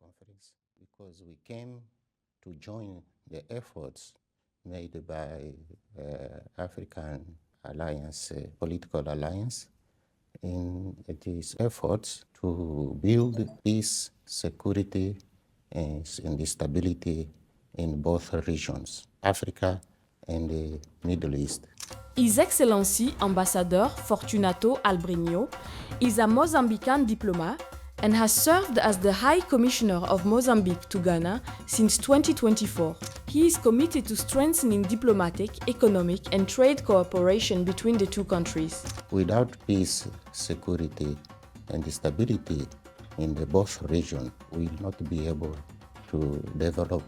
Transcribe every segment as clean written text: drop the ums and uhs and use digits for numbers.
conference because we came to join the efforts made by African Alliance, political alliance, in its efforts to build peace, security, and stability in both regions, Africa and the Middle East. His Excellency Ambassadeur Fortunato Albrinho is a Mozambican diplomat and has served as the High Commissioner of Mozambique to Ghana since 2024. He is committed to strengthening diplomatic, economic, and trade cooperation between the two countries. Without peace, security, and stability in the both regions, we will not be able to develop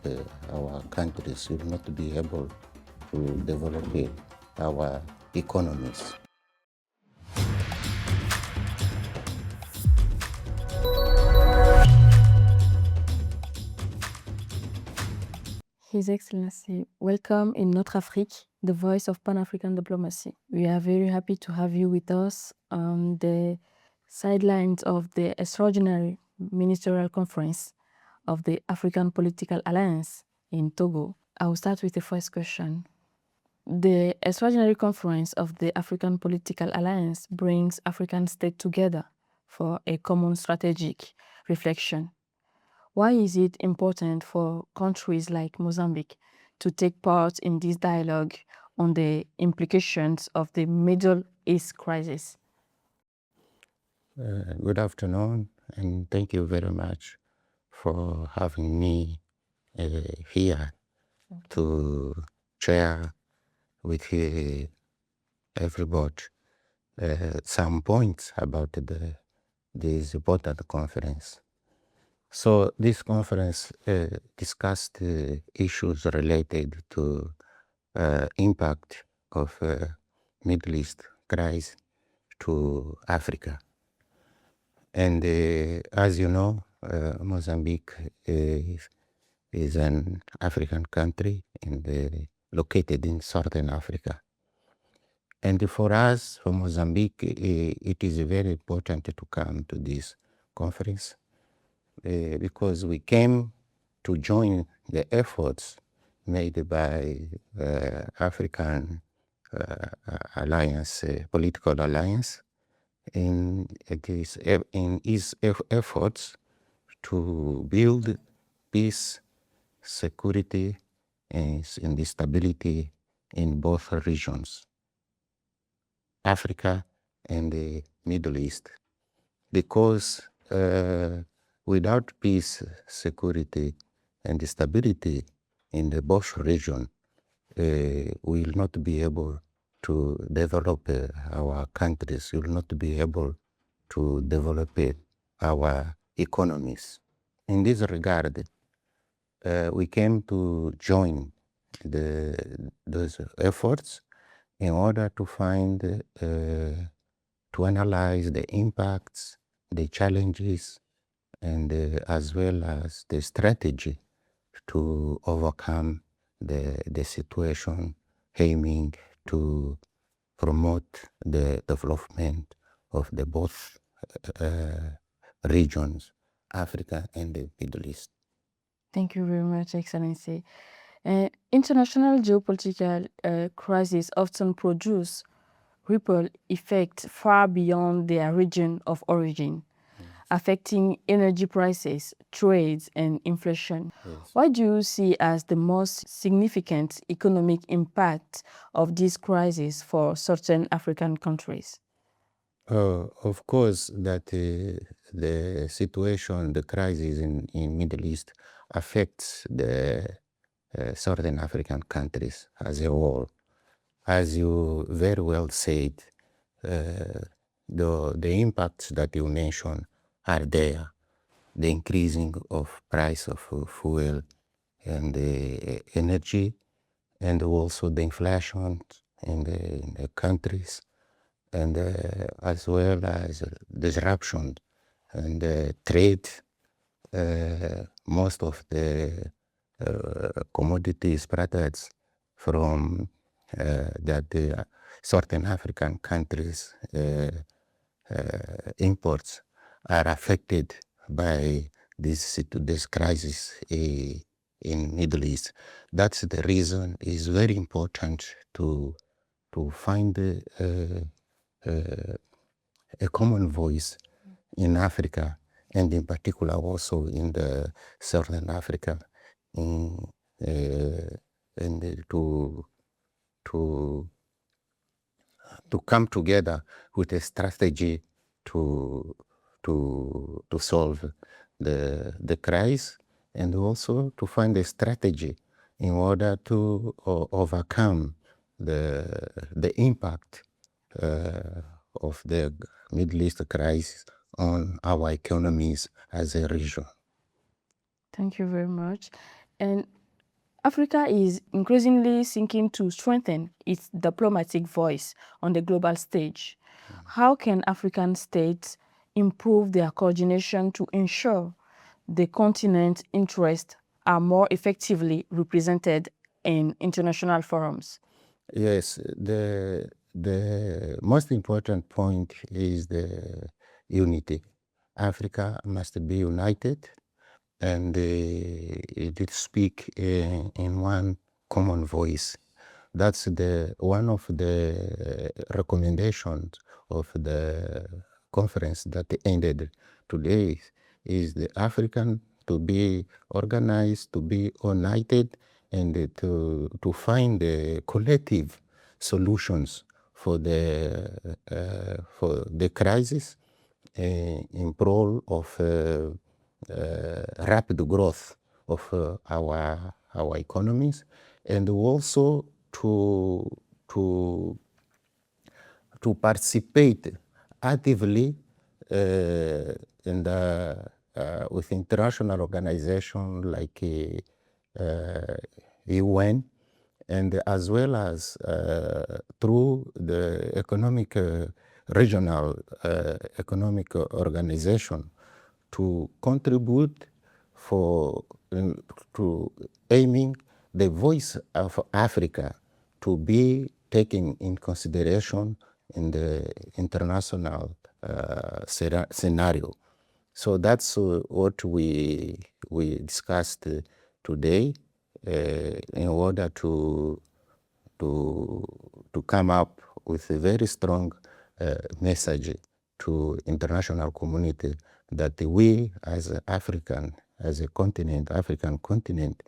our countries, we will not be able to develop our economies. His Excellency, welcome in Notre Afrique, the voice of Pan-African diplomacy. We are very happy to have you with us on the sidelines of the extraordinary ministerial conference of the African Political Alliance in Togo. I will start with the first question. The extraordinary conference of the African Political Alliance brings African states together for a common strategic reflection. Why is it important for countries like Mozambique to take part in this dialogue on the implications of the Middle East crisis? Good afternoon, and thank you very much for having me here to share with everybody some points about this important conference. So this conference discussed issues related to impact of Middle East crisis to Africa. And as you know, Mozambique is an African country located in Southern Africa. And for us, for Mozambique, it is very important to come to this conference because we came to join the efforts made by African Alliance, political alliance, in its efforts to build peace, security, and stability in both regions, Africa and the Middle East. Because without peace, security, and stability in the both regions, we will not be able to develop our countries, we will not be able to develop our economies. In this regard, we came to join those efforts in order to find, to analyze the impacts, the challenges, and as well as the strategy to overcome the situation, aiming to promote the development of the both regions, Africa and the Middle East. Thank you very much, Excellency. International geopolitical crises often produce ripple effects far beyond their region of origin, affecting energy prices, trades, and inflation. Yes. What do you see as the most significant economic impact of this crisis for certain African countries? Of course, that the situation, the crisis in Middle East affects the Southern African countries as a whole. As you very well said, the impacts that you mentioned are there. The increasing of price of fuel and the energy, and also the inflation in the countries, and as well as disruption and trade. Most of the commodities products from that certain African countries imports are affected by this crisis in Middle East. That's the reason it's very important to find a common voice in Africa, and in particular also in the Southern Africa, and to come together with a strategy to solve the crisis, and also to find a strategy in order to overcome the impact of the Middle East crisis on our economies as a region. Thank you very much. And Africa is increasingly seeking to strengthen its diplomatic voice on the global stage. How can African states improve their coordination to ensure the continent's interests are more effectively represented in international forums? Yes, the most important point is the unity. Africa must be united, and it speak in one common voice. That's one of the recommendations of the conference that ended today, is the African to be organized, to be united, and to find collective solutions for the crisis in prol of rapid growth of our economies, and also to participate actively in with international organizations like UN, and as well as through the regional economic organization, to contribute to aiming the voice of Africa to be taken in consideration in the international scenario. So that's what we discussed today in order to come up with a very strong message to international community that we as African, as a continent, African continent,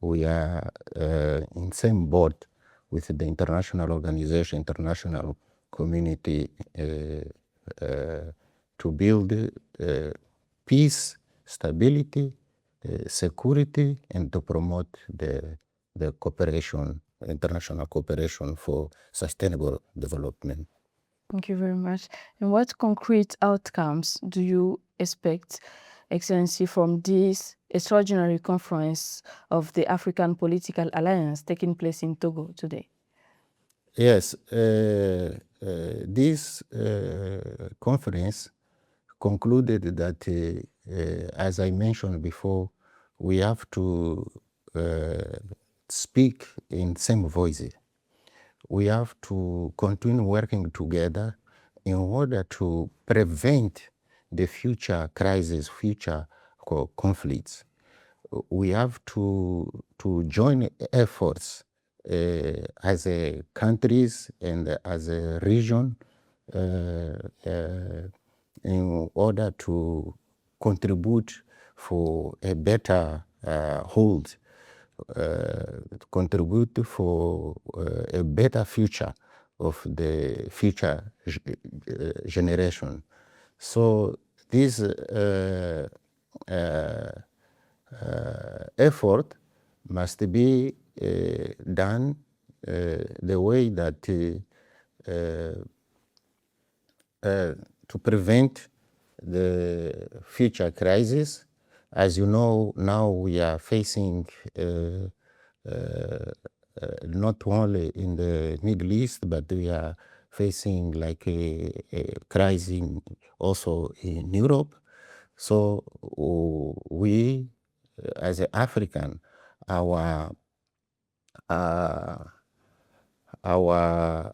we are in same boat with the international organization, international community to build peace, stability, security, and to promote the cooperation, international cooperation for sustainable development. Thank you very much. And what concrete outcomes do you expect, Excellency, from this extraordinary conference of the African Political Alliance taking place in Togo today? Yes, this conference concluded that, as I mentioned before, we have to speak in same voices. We have to continue working together in order to prevent the future crises, future conflicts. We have to join efforts as a countries and as a region in order to contribute for a better hold, contribute for a better future of the future generation. So this effort must be done the way that to prevent the future crisis. As you know, now we are facing not only in the Middle East, but we are facing like a crisis also in Europe. So we, as an African, our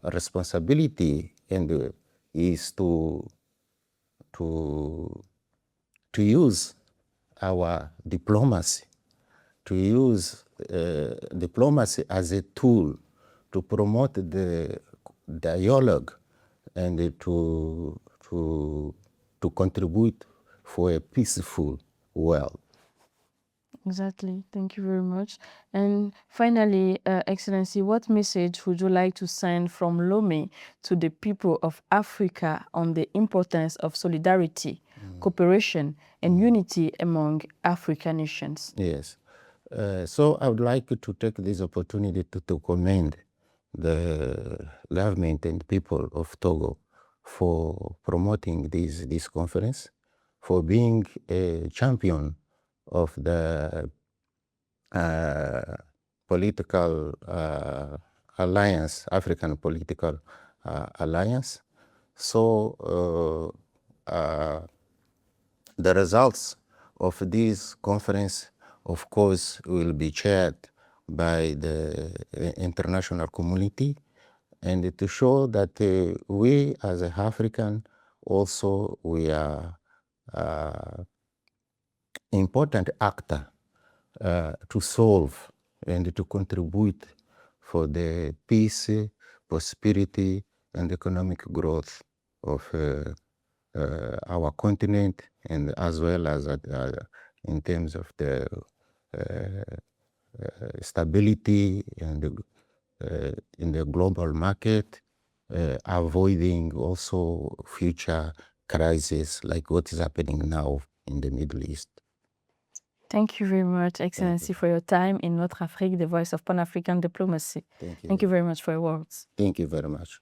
responsibility and is to use our diplomacy, to use diplomacy as a tool to promote the dialogue and to contribute for a peaceful world. Exactly. Thank you very much. And finally, Excellency, what message would you like to send from Lomé to the people of Africa on the importance of solidarity, cooperation, and unity among African nations? Yes. So I would like to take this opportunity to commend the government and people of Togo for promoting this conference, for being a champion of the political alliance, African political alliance. So the results of this conference, of course, will be shared by the international community, and to show that we as an African also we are important actor to solve and to contribute for the peace, prosperity, and economic growth of our continent, and as well as in terms of the stability and in the global market, avoiding also future crises like what is happening now in the Middle East. Thank you very much, Excellency, for your time in Notre Afrique, the voice of Pan-African diplomacy. Thank you very much for your words. Thank you very much.